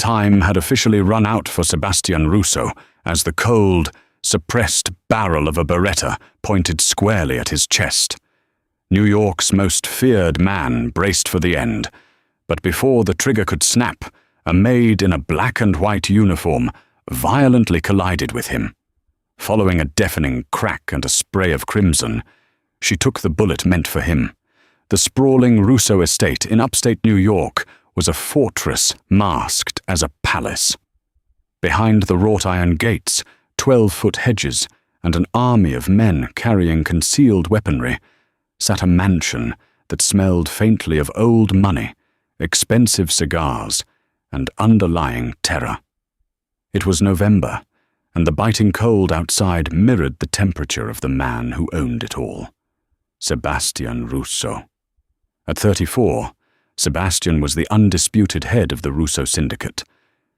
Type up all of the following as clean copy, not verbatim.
time had officially run out for Sebastian Russo as the cold, suppressed barrel of a Beretta pointed squarely at his chest. New York's most feared man braced for the end, but before the trigger could snap, a maid in a black and white uniform violently collided with him. Following a deafening crack and a spray of crimson, she took the bullet meant for him. The sprawling Russo estate in upstate New York was a fortress masked as a palace. Behind the wrought-iron gates, 12-foot hedges, and an army of men carrying concealed weaponry, sat a mansion that smelled faintly of old money, expensive cigars, and underlying terror. It was November, and the biting cold outside mirrored the temperature of the man who owned it all. Sebastian Russo. At 34, Sebastian was the undisputed head of the Russo syndicate.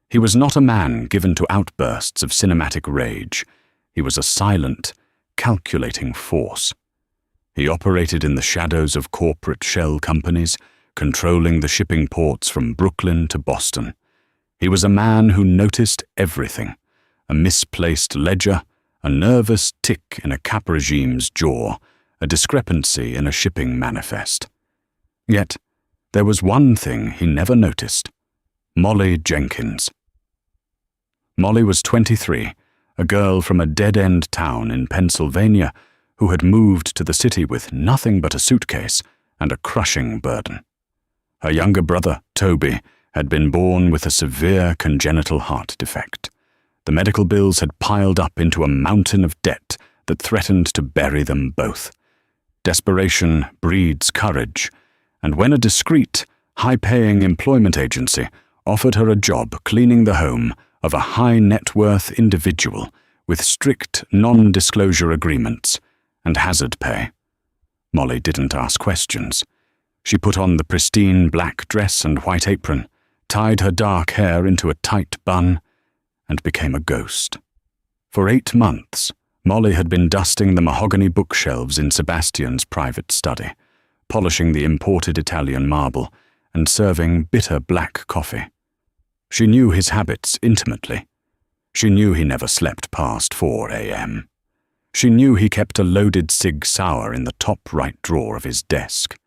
He was not a man given to outbursts of cinematic rage. He was a silent, calculating force. He operated in the shadows of corporate shell companies, controlling the shipping ports from Brooklyn to Boston. He was a man who noticed everything: a misplaced ledger, a nervous tick in a cap regime's jaw, a discrepancy in a shipping manifest. Yet, there was one thing he never noticed: Molly Jenkins. Molly was 23, a girl from a dead-end town in Pennsylvania who had moved to the city with nothing but a suitcase and a crushing burden. Her younger brother, Toby, had been born with a severe congenital heart defect. The medical bills had piled up into a mountain of debt that threatened to bury them both. Desperation breeds courage, and when a discreet, high-paying employment agency offered her a job cleaning the home of a high-net-worth individual with strict non-disclosure agreements and hazard pay, Molly didn't ask questions. She put on the pristine black dress and white apron, tied her dark hair into a tight bun, and became a ghost. For 8 months, Molly had been dusting the mahogany bookshelves in Sebastian's private study, polishing the imported Italian marble, and serving bitter black coffee. She knew his habits intimately. She knew he never slept past 4 a.m. She knew he kept a loaded Sig Sauer in the top right drawer of his desk.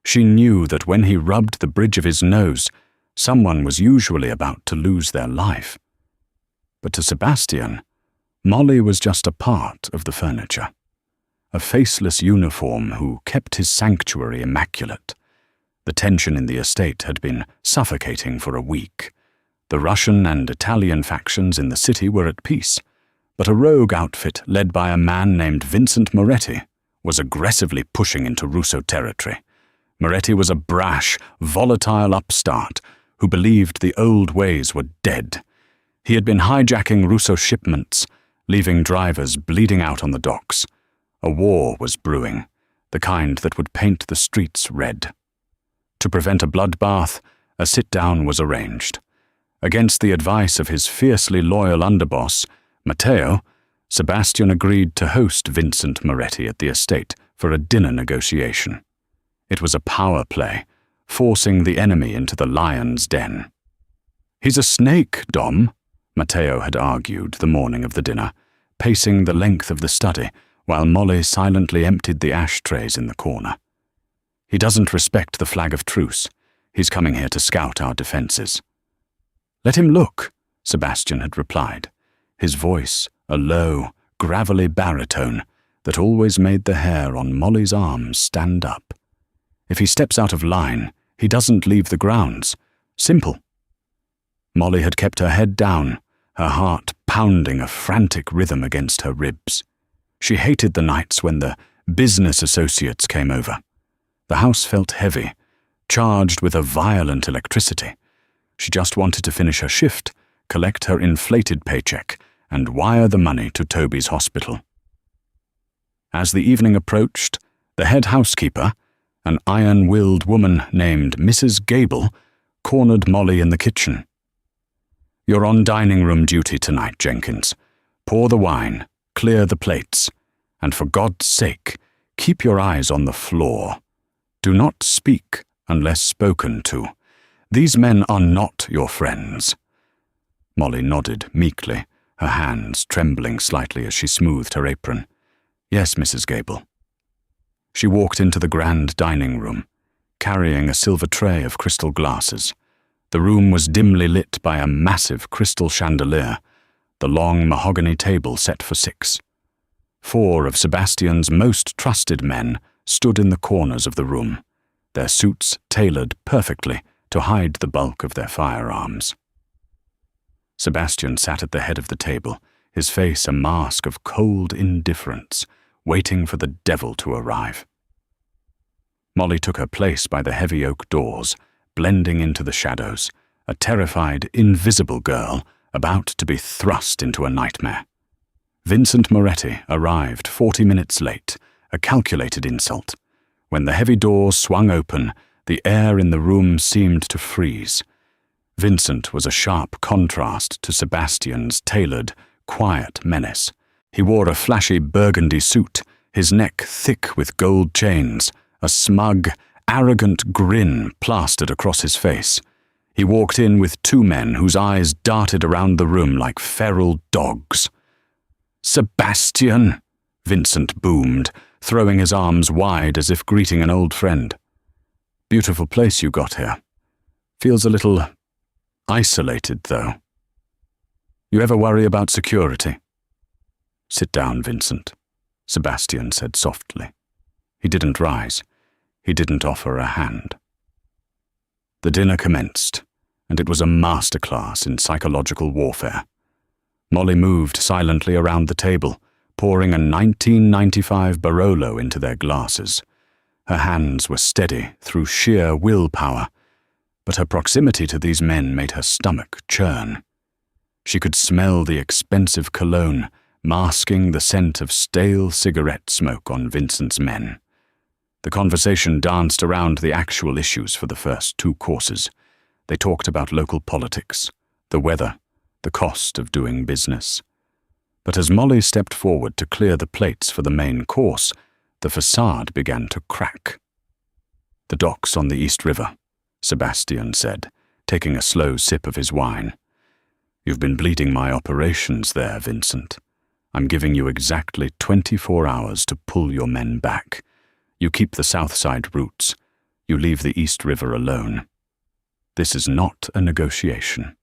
She knew that when he rubbed the bridge of his nose, someone was usually about to lose their life. But to Sebastian, Molly was just a part of the furniture. A faceless uniform who kept his sanctuary immaculate. The tension in the estate had been suffocating for a week. The Russian and Italian factions in the city were at peace, but a rogue outfit led by a man named Vincent Moretti was aggressively pushing into Russo territory. Moretti was a brash, volatile upstart who believed the old ways were dead. He had been hijacking Russo shipments, leaving drivers bleeding out on the docks. A war was brewing, the kind that would paint the streets red. To prevent a bloodbath, a sit-down was arranged. Against the advice of his fiercely loyal underboss, Matteo, Sebastian agreed to host Vincent Moretti at the estate for a dinner negotiation. It was a power play, forcing the enemy into the lion's den. "He's a snake, Dom," Matteo had argued the morning of the dinner, pacing the length of the study while Molly silently emptied the ashtrays in the corner. "He doesn't respect the flag of truce. He's coming here to scout our defenses." "Let him look," Sebastian had replied, his voice a low, gravelly baritone that always made the hair on Molly's arms stand up. "If he steps out of line, he doesn't leave the grounds. Simple." Molly had kept her head down, her heart pounding a frantic rhythm against her ribs. She hated the nights when the business associates came over. The house felt heavy, charged with a violent electricity. She just wanted to finish her shift, collect her inflated paycheck, and wire the money to Toby's hospital. As the evening approached, the head housekeeper, an iron-willed woman named Mrs. Gable, cornered Molly in the kitchen. "You're on dining room duty tonight, Jenkins. Pour the wine, clear the plates, and for God's sake, keep your eyes on the floor. Do not speak unless spoken to. These men are not your friends. Molly nodded meekly, her hands trembling slightly as she smoothed her apron. "Yes, Mrs. Gable." She walked into the grand dining room, carrying a silver tray of crystal glasses. The room was dimly lit by a massive crystal chandelier, the long mahogany table set for 6. 4 of Sebastian's most trusted men stood in the corners of the room, their suits tailored perfectly to hide the bulk of their firearms. Sebastian sat at the head of the table, his face a mask of cold indifference, waiting for the devil to arrive. Molly took her place by the heavy oak doors, blending into the shadows, a terrified, invisible girl about to be thrust into a nightmare. Vincent Moretti arrived 40 minutes late, a calculated insult. When the heavy doors swung open, the air in the room seemed to freeze. Vincent was a sharp contrast to Sebastian's tailored, quiet menace. He wore a flashy burgundy suit, his neck thick with gold chains, a smug, arrogant grin plastered across his face. He walked in with 2 men whose eyes darted around the room like feral dogs. "Sebastian!" Vincent boomed, throwing his arms wide as if greeting an old friend. "Beautiful place you got here. Feels a little isolated, though. You ever worry about security?" "Sit down, Vincent," Sebastian said softly. He didn't rise. He didn't offer a hand. The dinner commenced, and it was a masterclass in psychological warfare. Molly moved silently around the table, pouring a 1995 Barolo into their glasses. Her hands were steady through sheer willpower, but her proximity to these men made her stomach churn. She could smell the expensive cologne, masking the scent of stale cigarette smoke on Vincent's men. The conversation danced around the actual issues for the first 2 courses. They talked about local politics, the weather, the cost of doing business. But as Molly stepped forward to clear the plates for the main course, the facade began to crack. "The docks on the East River," Sebastian said, taking a slow sip of his wine. "You've been bleeding my operations there, Vincent. I'm giving you exactly 24 hours to pull your men back. You keep the south side routes. You leave the East River alone. This is not a negotiation."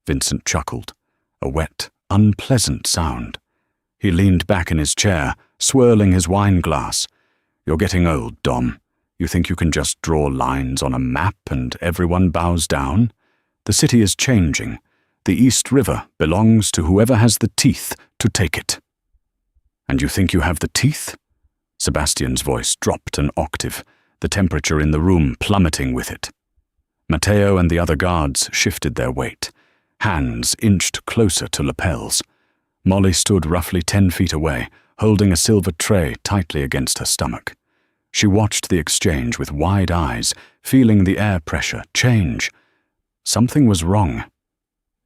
Vincent chuckled, a wet, unpleasant sound. He leaned back in his chair, swirling his wine glass. "You're getting old, Dom. You think you can just draw lines on a map and everyone bows down? The city is changing. The East River belongs to whoever has the teeth to take it." "And you think you have the teeth?" Sebastian's voice dropped an octave, the temperature in the room plummeting with it. Matteo and the other guards shifted their weight. Hands inched closer to lapels. Molly stood roughly 10 feet away, holding a silver tray tightly against her stomach. She watched the exchange with wide eyes, feeling the air pressure change. Something was wrong.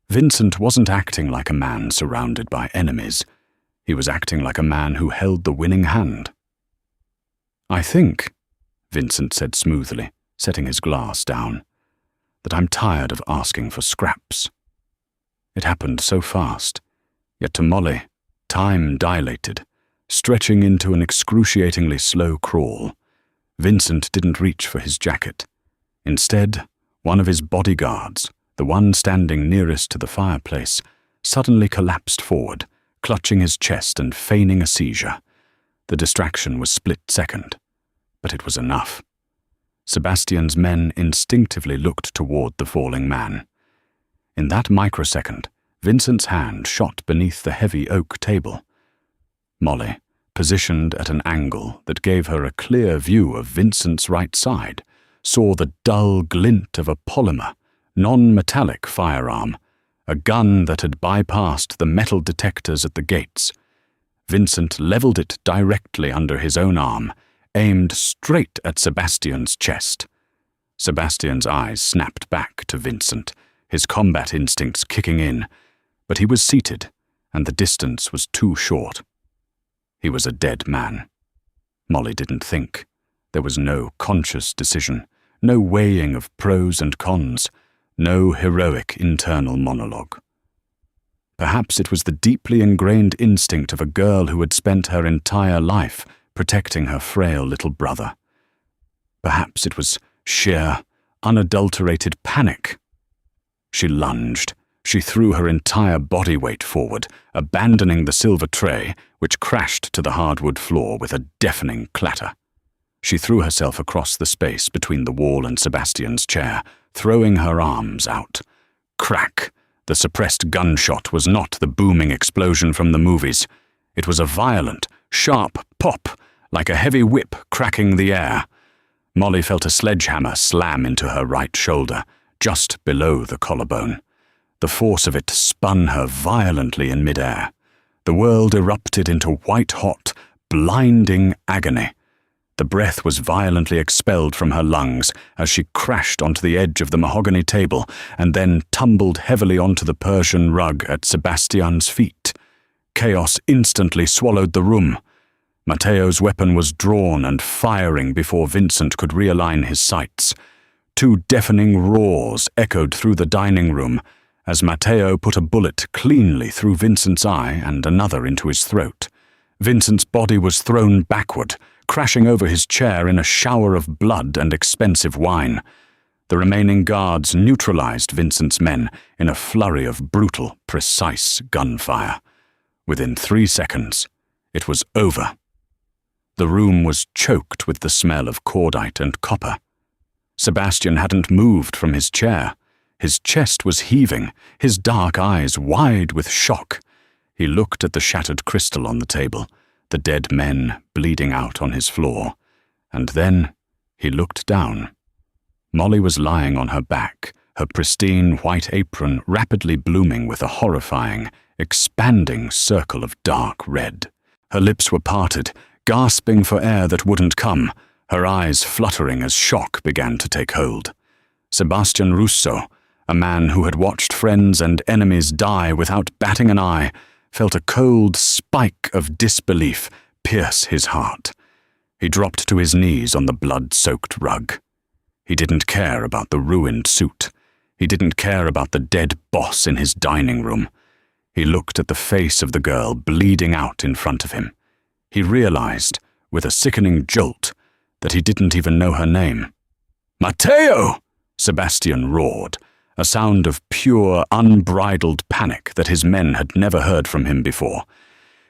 Vincent wasn't acting like a man surrounded by enemies. He was acting like a man who held the winning hand. "I think," Vincent said smoothly, setting his glass down, "that I'm tired of asking for scraps." It happened so fast, yet to Molly, time dilated, stretching into an excruciatingly slow crawl. Vincent didn't reach for his jacket. Instead, one of his bodyguards, the one standing nearest to the fireplace, suddenly collapsed forward, clutching his chest and feigning a seizure. The distraction was split-second, but it was enough. Sebastian's men instinctively looked toward the falling man. In that microsecond, Vincent's hand shot beneath the heavy oak table. Molly, positioned at an angle that gave her a clear view of Vincent's right side, saw the dull glint of a polymer, non-metallic firearm, a gun that had bypassed the metal detectors at the gates. Vincent leveled it directly under his own arm, aimed straight at Sebastian's chest. Sebastian's eyes snapped back to Vincent, his combat instincts kicking in, but he was seated, and the distance was too short. He was a dead man. Molly didn't think. There was no conscious decision, no weighing of pros and cons, no heroic internal monologue. Perhaps it was the deeply ingrained instinct of a girl who had spent her entire life protecting her frail little brother. Perhaps it was sheer, unadulterated panic. She lunged. She threw her entire body weight forward, abandoning the silver tray, which crashed to the hardwood floor with a deafening clatter. She threw herself across the space between the wall and Sebastian's chair, throwing her arms out. Crack! The suppressed gunshot was not the booming explosion from the movies. It was a violent, sharp pop, like a heavy whip cracking the air. Molly felt a sledgehammer slam into her right shoulder, just below the collarbone. The force of it spun her violently in midair. The world erupted into white-hot, blinding agony. The breath was violently expelled from her lungs as she crashed onto the edge of the mahogany table and then tumbled heavily onto the Persian rug at Sebastian's feet. Chaos instantly swallowed the room. Matteo's weapon was drawn and firing before Vincent could realign his sights. Two deafening roars echoed through the dining room as Matteo put a bullet cleanly through Vincent's eye and another into his throat. Vincent's body was thrown backward, crashing over his chair in a shower of blood and expensive wine. The remaining guards neutralized Vincent's men in a flurry of brutal, precise gunfire. Within 3 seconds, it was over. The room was choked with the smell of cordite and copper. Sebastian hadn't moved from his chair. His chest was heaving, his dark eyes wide with shock. He looked at the shattered crystal on the table, the dead men bleeding out on his floor, and then he looked down. Molly was lying on her back, her pristine white apron rapidly blooming with a horrifying, expanding circle of dark red. Her lips were parted, gasping for air that wouldn't come, her eyes fluttering as shock began to take hold. Sebastian Russo, a man who had watched friends and enemies die without batting an eye, felt a cold spike of disbelief pierce his heart. He dropped to his knees on the blood-soaked rug. He didn't care about the ruined suit. He didn't care about the dead boss in his dining room. He looked at the face of the girl bleeding out in front of him. He realized, with a sickening jolt, that he didn't even know her name. "Matteo!" Sebastian roared, a sound of pure, unbridled panic that his men had never heard from him before.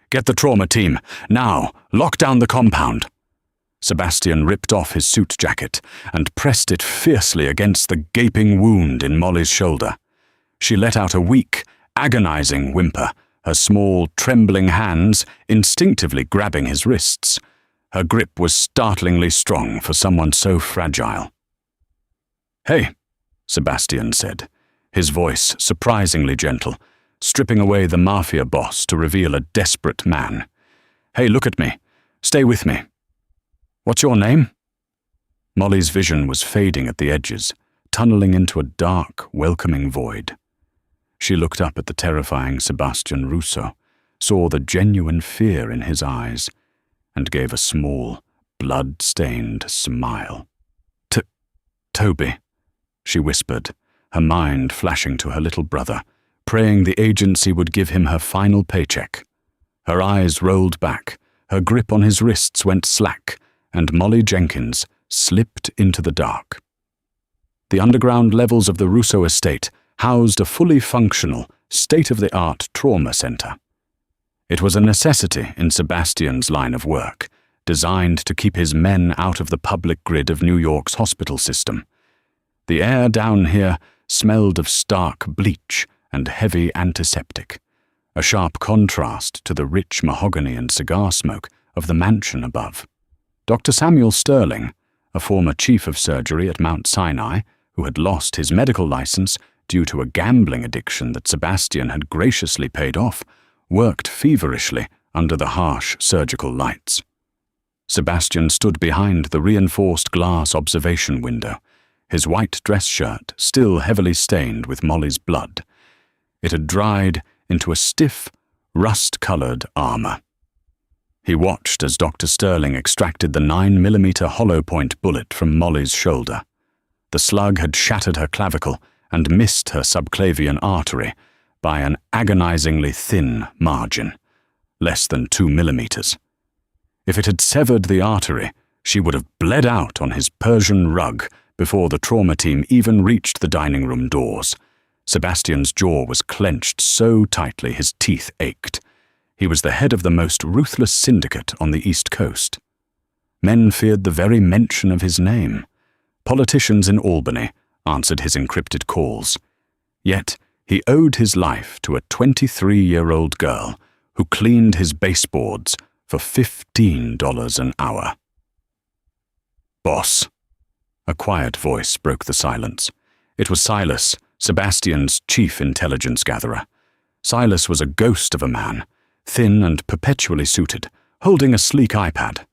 "Get the trauma team. Now, lock down the compound." Sebastian ripped off his suit jacket and pressed it fiercely against the gaping wound in Molly's shoulder. She let out a weak, agonizing whimper, her small, trembling hands instinctively grabbing his wrists. Her grip was startlingly strong for someone so fragile. "Hey," Sebastian said, his voice surprisingly gentle, stripping away the Mafia boss to reveal a desperate man. "Hey, look at me. Stay with me. What's your name?" Molly's vision was fading at the edges, tunneling into a dark, welcoming void. She looked up at the terrifying Sebastian Russo, saw the genuine fear in his eyes, and gave a small, blood-stained smile. "Toby," she whispered, her mind flashing to her little brother, praying the agency would give him her final paycheck. Her eyes rolled back, her grip on his wrists went slack, and Molly Jenkins slipped into the dark. The underground levels of the Russo estate housed a fully functional, state-of-the-art trauma center. It was a necessity in Sebastian's line of work, designed to keep his men out of the public grid of New York's hospital system. The air down here smelled of stark bleach and heavy antiseptic, a sharp contrast to the rich mahogany and cigar smoke of the mansion above. Dr. Samuel Sterling, a former chief of surgery at Mount Sinai, who had lost his medical license due to a gambling addiction that Sebastian had graciously paid off, worked feverishly under the harsh surgical lights. Sebastian stood behind the reinforced glass observation window, his white dress shirt still heavily stained with Molly's blood. It had dried into a stiff, rust-colored armor. He watched as Dr. Sterling extracted the 9mm hollow-point bullet from Molly's shoulder. The slug had shattered her clavicle and missed her subclavian artery, by an agonizingly thin margin, less than 2 millimeters. If it had severed the artery, she would have bled out on his Persian rug before the trauma team even reached the dining room doors. Sebastian's jaw was clenched so tightly his teeth ached. He was the head of the most ruthless syndicate on the East Coast. Men feared the very mention of his name. Politicians in Albany answered his encrypted calls. Yet he owed his life to a 23-year-old girl who cleaned his baseboards for $15 an hour. "Boss." A quiet voice broke the silence. It was Silas, Sebastian's chief intelligence gatherer. Silas was a ghost of a man, thin and perpetually suited, holding a sleek iPad.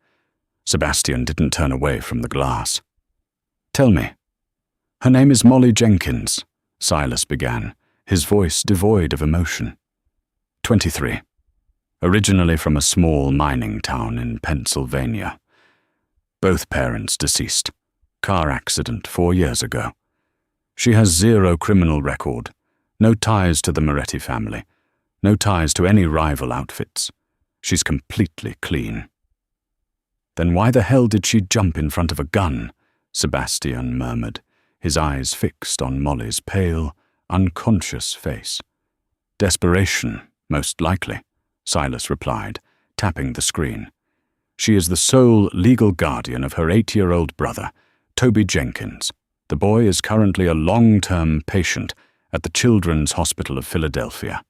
Sebastian didn't turn away from the glass. "Tell me." "Her name is Molly Jenkins," Silas began, his voice devoid of emotion. 23. Originally from a small mining town in Pennsylvania. Both parents deceased. Car accident 4 years ago. She has zero criminal record, no ties to the Moretti family, no ties to any rival outfits. She's completely clean. "Then why the hell did she jump in front of a gun?" Sebastian murmured, his eyes fixed on Molly's pale, unconscious face. "Desperation, most likely," Silas replied, tapping the screen. "She is the sole legal guardian of her 8-year-old brother, Toby Jenkins. The boy is currently a long-term patient at the Children's Hospital of Philadelphia.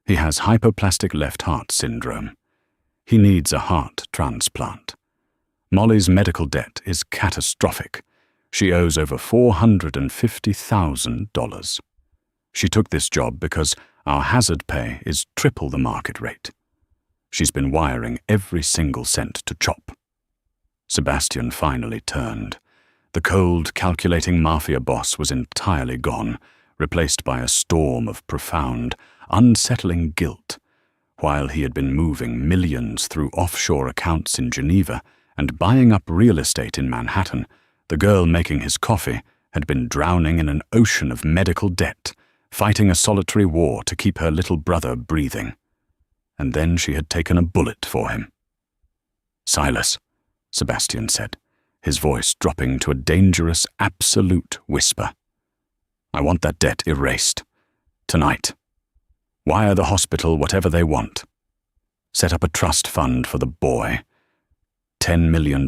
He has hypoplastic left heart syndrome. He needs a heart transplant. Molly's medical debt is catastrophic. She owes over $450,000. She took this job because our hazard pay is triple the market rate. She's been wiring every single cent to chop." Sebastian finally turned. The cold, calculating Mafia boss was entirely gone, replaced by a storm of profound, unsettling guilt. While he had been moving millions through offshore accounts in Geneva and buying up real estate in Manhattan, the girl making his coffee had been drowning in an ocean of medical debt, fighting a solitary war to keep her little brother breathing. And then she had taken a bullet for him. "Silas," Sebastian said, his voice dropping to a dangerous, absolute whisper. "I want that debt erased. Tonight. Wire the hospital whatever they want. Set up a trust fund for the boy. $10 million.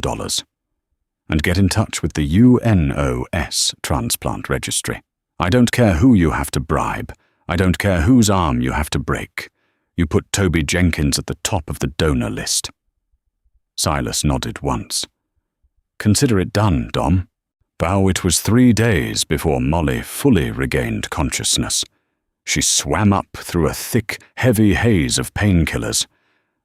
And get in touch with the UNOS transplant registry. I don't care who you have to bribe. I don't care whose arm you have to break. You put Toby Jenkins at the top of the donor list." Silas nodded once. "Consider it done, Dom." Though it was 3 days before Molly fully regained consciousness. She swam up through a thick, heavy haze of painkillers.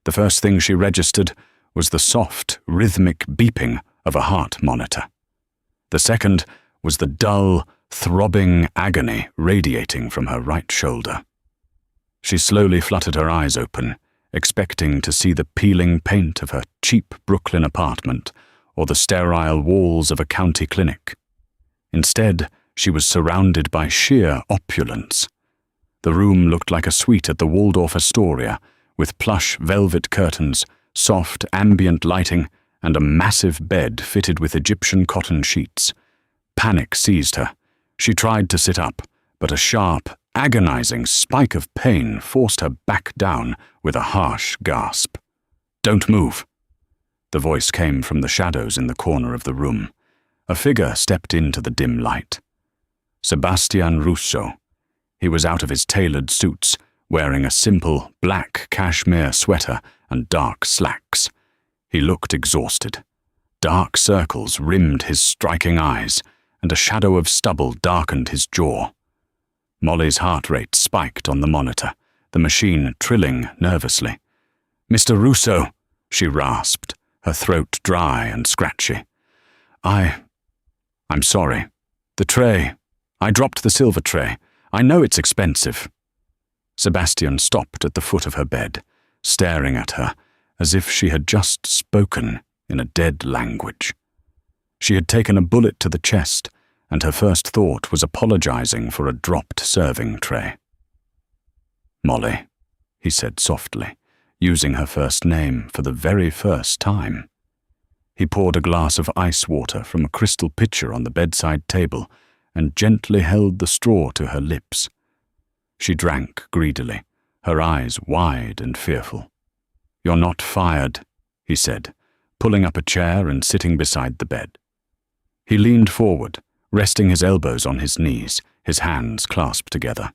The first thing she registered was the soft, rhythmic beeping of a heart monitor. The second was the dull, throbbing agony radiating from her right shoulder. She slowly fluttered her eyes open, expecting to see the peeling paint of her cheap Brooklyn apartment or the sterile walls of a county clinic. Instead, she was surrounded by sheer opulence. The room looked like a suite at the Waldorf Astoria, with plush velvet curtains, soft ambient lighting, and a massive bed fitted with Egyptian cotton sheets. Panic seized her. She tried to sit up, but a sharp, agonizing spike of pain forced her back down with a harsh gasp. "Don't move." The voice came from the shadows in the corner of the room. A figure stepped into the dim light. Sebastian Russo. He was out of his tailored suits, wearing a simple black cashmere sweater and dark slacks. He looked exhausted. Dark circles rimmed his striking eyes, and a shadow of stubble darkened his jaw. Molly's heart rate spiked on the monitor, the machine trilling nervously. "Mr. Russo," she rasped, her throat dry and scratchy. I'm sorry. The tray. I dropped the silver tray. I know it's expensive." Sebastian stopped at the foot of her bed, staring at her as if she had just spoken in a dead language. She had taken a bullet to the chest, and her first thought was apologizing for a dropped serving tray. Molly," he said softly, using her first name for the very first time. He poured a glass of ice water from a crystal pitcher on the bedside table and gently held the straw to her lips. She drank greedily, her eyes wide and fearful. "You're not fired," he said, pulling up a chair and sitting beside the bed. He leaned forward, resting his elbows on his knees, his hands clasped together.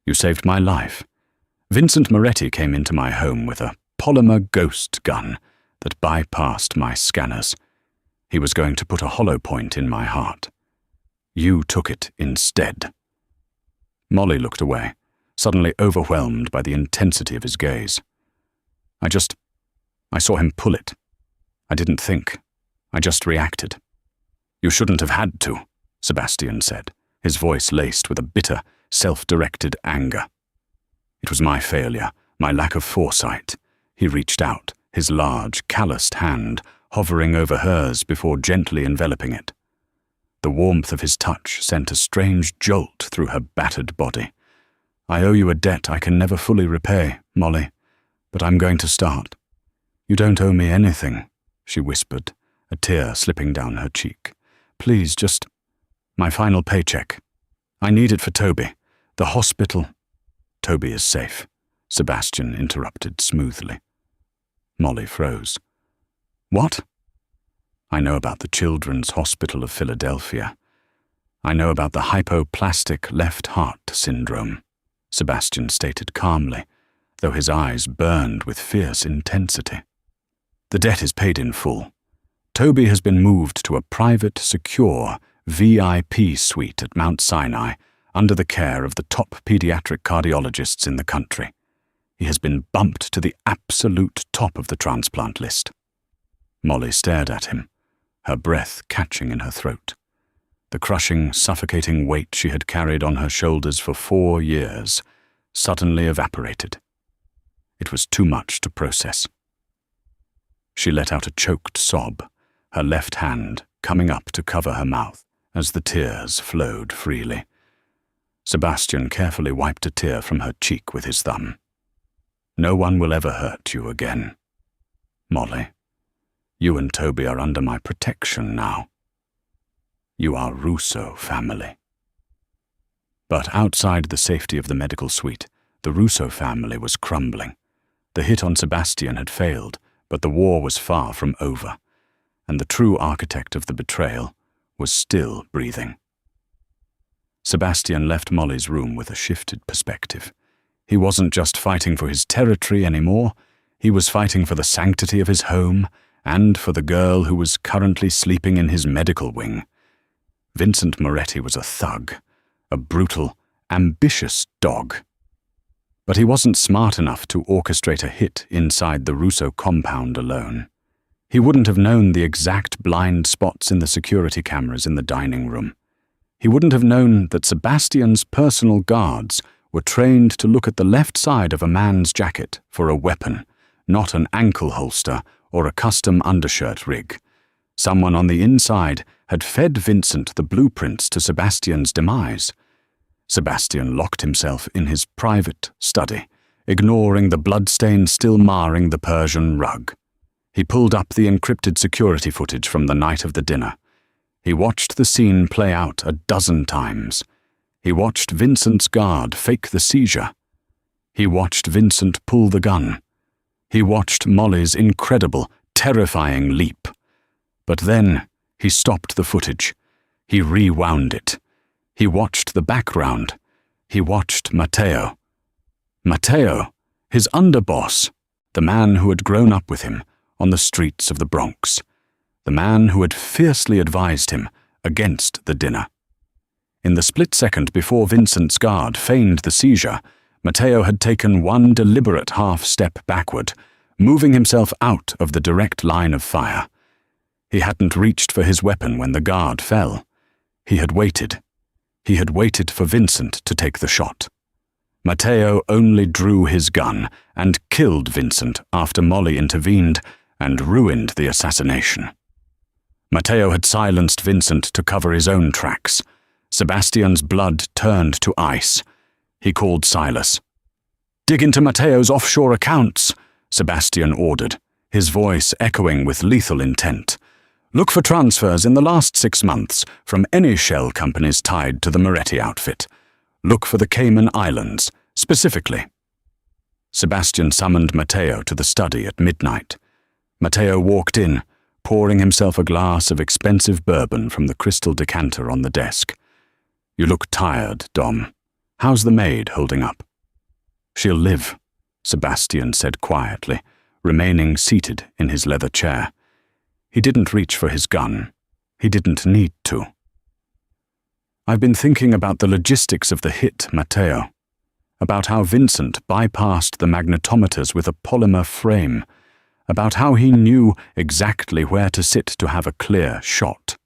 "You saved my life. Vincent Moretti came into my home with a polymer ghost gun that bypassed my scanners. He was going to put a hollow point in my heart. You took it instead." Molly looked away, suddenly overwhelmed by the intensity of his gaze. I saw him pull it. I didn't think. I just reacted." "You shouldn't have had to," Sebastian said, his voice laced with a bitter, self-directed anger. "It was my failure, my lack of foresight." He reached out, his large, calloused hand hovering over hers before gently enveloping it. The warmth of his touch sent a strange jolt through her battered body. "I owe you a debt I can never fully repay, Molly, but I'm going to start." "You don't owe me anything," she whispered, a tear slipping down her cheek. "Please, just my final paycheck. I need it for Toby. The hospital—" "Toby is safe," Sebastian interrupted smoothly. Molly froze. "What?" "I know about the Children's Hospital of Philadelphia. I know about the hypoplastic left heart syndrome," Sebastian stated calmly, though his eyes burned with fierce intensity. "The debt is paid in full. Toby has been moved to a private, secure, VIP suite at Mount Sinai under the care of the top pediatric cardiologists in the country. He has been bumped to the absolute top of the transplant list." Molly stared at him, her breath catching in her throat. The crushing, suffocating weight she had carried on her shoulders for 4 years suddenly evaporated. It was too much to process. She let out a choked sob, her left hand coming up to cover her mouth as the tears flowed freely. Sebastian carefully wiped a tear from her cheek with his thumb. "No one will ever hurt you again, Molly. You and Toby are under my protection now. You are Russo family." But outside the safety of the medical suite, the Russo family was crumbling. The hit on Sebastian had failed, but the war was far from over, and the true architect of the betrayal was still breathing. Sebastian left Molly's room with a shifted perspective. He wasn't just fighting for his territory anymore, he was fighting for the sanctity of his home and for the girl who was currently sleeping in his medical wing. Vincent Moretti was a thug, a brutal, ambitious dog. But he wasn't smart enough to orchestrate a hit inside the Russo compound alone. He wouldn't have known the exact blind spots in the security cameras in the dining room. He wouldn't have known that Sebastian's personal guards were trained to look at the left side of a man's jacket for a weapon, not an ankle holster or a custom undershirt rig. Someone on the inside had fed Vincent the blueprints to Sebastian's demise. Sebastian locked himself in his private study, ignoring the bloodstain still marring the Persian rug. He pulled up the encrypted security footage from the night of the dinner. He watched the scene play out a dozen times. He watched Vincent's guard fake the seizure. He watched Vincent pull the gun. He watched Molly's incredible, terrifying leap. But then he stopped the footage. He rewound it. He watched the background. He watched Matteo. Matteo, his underboss, the man who had grown up with him on the streets of the Bronx, the man who had fiercely advised him against the dinner. In the split second before Vincent's guard feigned the seizure, Matteo had taken one deliberate half-step backward, moving himself out of the direct line of fire. He hadn't reached for his weapon when the guard fell. He had waited. He had waited for Vincent to take the shot. Matteo only drew his gun and killed Vincent after Molly intervened and ruined the assassination. Matteo had silenced Vincent to cover his own tracks. Sebastian's blood turned to ice. He called Silas. "Dig into Matteo's offshore accounts," Sebastian ordered, his voice echoing with lethal intent. "Look for transfers in the last 6 months from any shell companies tied to the Moretti outfit. Look for the Cayman Islands, specifically." Sebastian summoned Matteo to the study at midnight. Matteo walked in, pouring himself a glass of expensive bourbon from the crystal decanter on the desk. "You look tired, Dom. How's the maid holding up?" "She'll live," Sebastian said quietly, remaining seated in his leather chair. He didn't reach for his gun. He didn't need to. "I've been thinking about the logistics of the hit, Matteo. About how Vincent bypassed the magnetometers with a polymer frame. About how he knew exactly where to sit to have a clear shot."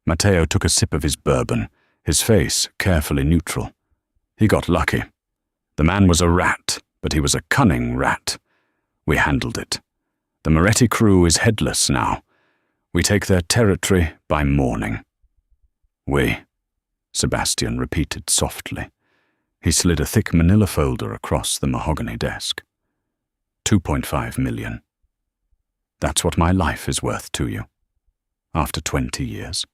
Matteo took a sip of his bourbon, his face carefully neutral. He got lucky. The man was a rat, but he was a cunning rat. We handled it. The Moretti crew is headless now. We take their territory by morning. "We," Sebastian repeated softly. He slid a thick manila folder across the mahogany desk. 2.5 million. That's what my life is worth to you. After 20 years.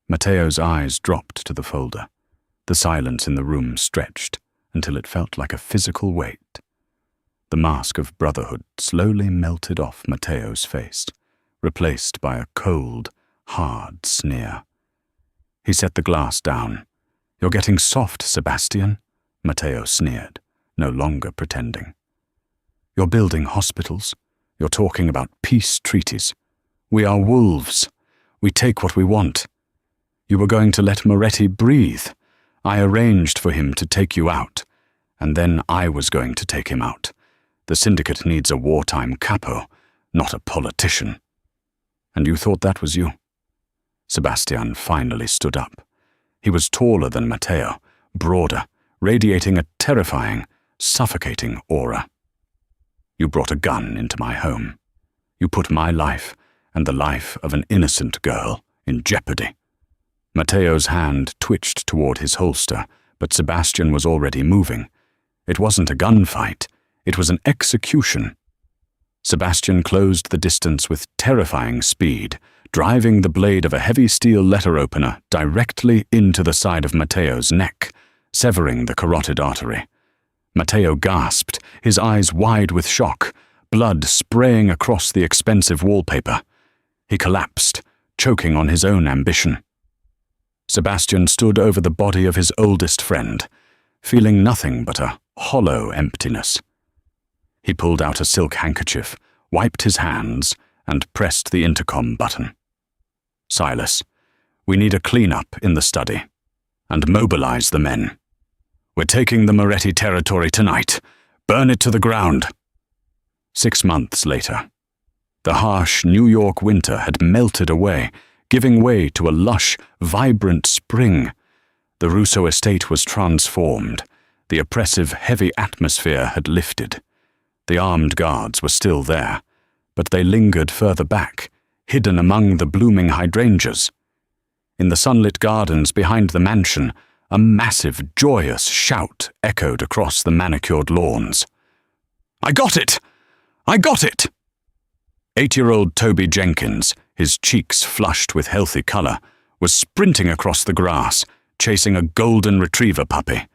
Matteo's eyes dropped to the folder. The silence in the room stretched until it felt like a physical weight. The mask of brotherhood slowly melted off Matteo's face, replaced by a cold, hard sneer. He set the glass down. "You're getting soft, Sebastian," Matteo sneered, no longer pretending. "You're building hospitals. You're talking about peace treaties. We are wolves. We take what we want. You were going to let Moretti breathe. I arranged for him to take you out, and then I was going to take him out. The syndicate needs a wartime capo, not a politician. And you thought that was you?" Sebastian finally stood up. He was taller than Matteo, broader, radiating a terrifying, suffocating aura. "You brought a gun into my home. You put my life and the life of an innocent girl in jeopardy." Matteo's hand twitched toward his holster, but Sebastian was already moving. It wasn't a gunfight. It was an execution. Sebastian closed the distance with terrifying speed, driving the blade of a heavy steel letter opener directly into the side of Matteo's neck, severing the carotid artery. Matteo gasped, his eyes wide with shock, blood spraying across the expensive wallpaper. He collapsed, choking on his own ambition. Sebastian stood over the body of his oldest friend, feeling nothing but a hollow emptiness. He pulled out a silk handkerchief, wiped his hands, and pressed the intercom button. "Silas, we need a clean-up in the study, and mobilize the men. We're taking the Moretti territory tonight. Burn it to the ground." 6 months later, the harsh New York winter had melted away, giving way to a lush, vibrant spring. The Russo estate was transformed. The oppressive, heavy atmosphere had lifted. The armed guards were still there, but they lingered further back, hidden among the blooming hydrangeas. In the sunlit gardens behind the mansion, a massive, joyous shout echoed across the manicured lawns. "I got it! I got it!" 8-year-old Toby Jenkins, his cheeks flushed with healthy color, was sprinting across the grass, chasing a golden retriever puppy.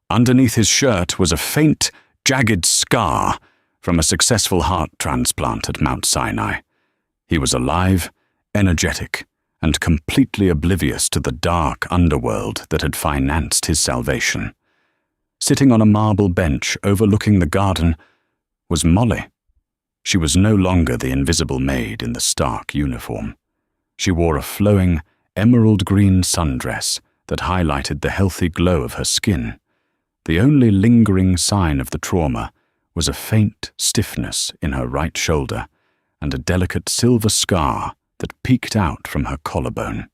Underneath his shirt was a faint, jagged scar from a successful heart transplant at Mount Sinai. He was alive, energetic, and completely oblivious to the dark underworld that had financed his salvation. Sitting on a marble bench overlooking the garden was Molly. She was no longer the invisible maid in the stark uniform. She wore a flowing, emerald-green sundress that highlighted the healthy glow of her skin. The only lingering sign of the trauma was a faint stiffness in her right shoulder and a delicate silver scar that peeked out from her collarbone.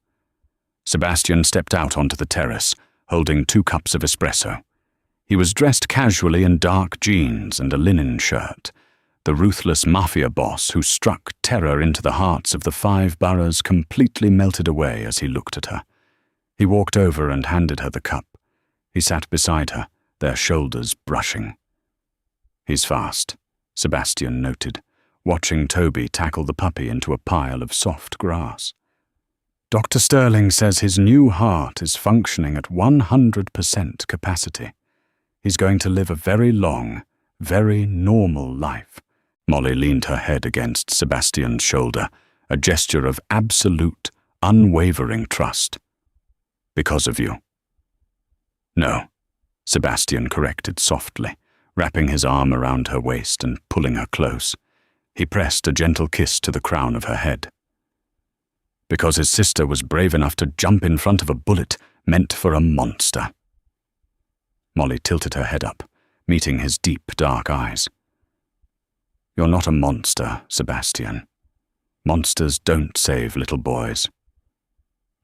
Sebastian stepped out onto the terrace, holding 2 cups of espresso. He was dressed casually in dark jeans and a linen shirt, the ruthless Mafia boss who struck terror into the hearts of the 5 boroughs completely melted away as he looked at her. He walked over and handed her the cup. He sat beside her, their shoulders brushing. "He's fast," Sebastian noted, watching Toby tackle the puppy into a pile of soft grass. "Dr. Sterling says his new heart is functioning at 100% capacity. He's going to live a very long, very normal life." Molly leaned her head against Sebastian's shoulder, a gesture of absolute, unwavering trust. "Because of you." "No," Sebastian corrected softly, wrapping his arm around her waist and pulling her close. He pressed a gentle kiss to the crown of her head. "Because his sister was brave enough to jump in front of a bullet meant for a monster." Molly tilted her head up, meeting his deep, dark eyes. "You're not a monster, Sebastian. Monsters don't save little boys.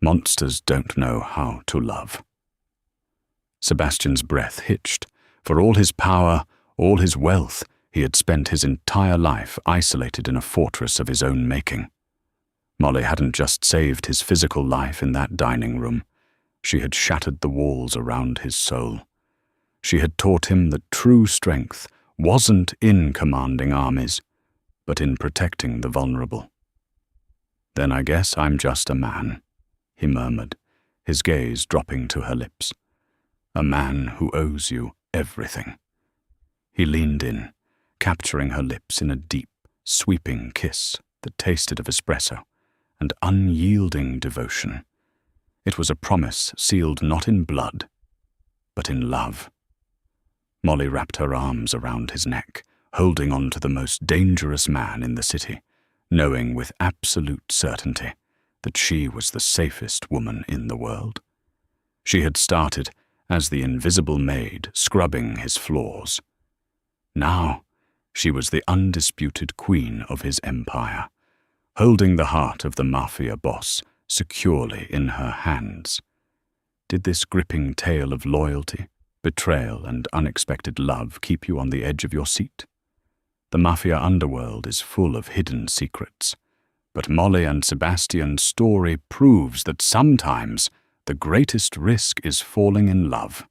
Monsters don't know how to love." Sebastian's breath hitched. For all his power, all his wealth, he had spent his entire life isolated in a fortress of his own making. Molly hadn't just saved his physical life in that dining room. She had shattered the walls around his soul. She had taught him that true strength wasn't in commanding armies, but in protecting the vulnerable. "Then I guess I'm just a man," he murmured, his gaze dropping to her lips. "A man who owes you everything." He leaned in, capturing her lips in a deep, sweeping kiss that tasted of espresso and unyielding devotion. It was a promise sealed not in blood, but in love. Molly wrapped her arms around his neck, holding on to the most dangerous man in the city, knowing with absolute certainty that she was the safest woman in the world. She had started as the invisible maid scrubbing his floors. Now she was the undisputed queen of his empire, holding the heart of the Mafia boss securely in her hands. Did this gripping tale of loyalty, betrayal, and unexpected love keep you on the edge of your seat? The Mafia underworld is full of hidden secrets, but Molly and Sebastian's story proves that sometimes the greatest risk is falling in love.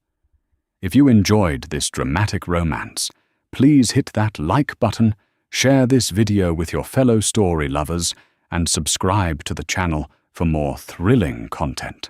If you enjoyed this dramatic romance, please hit that like button, share this video with your fellow story lovers, and subscribe to the channel for more thrilling content.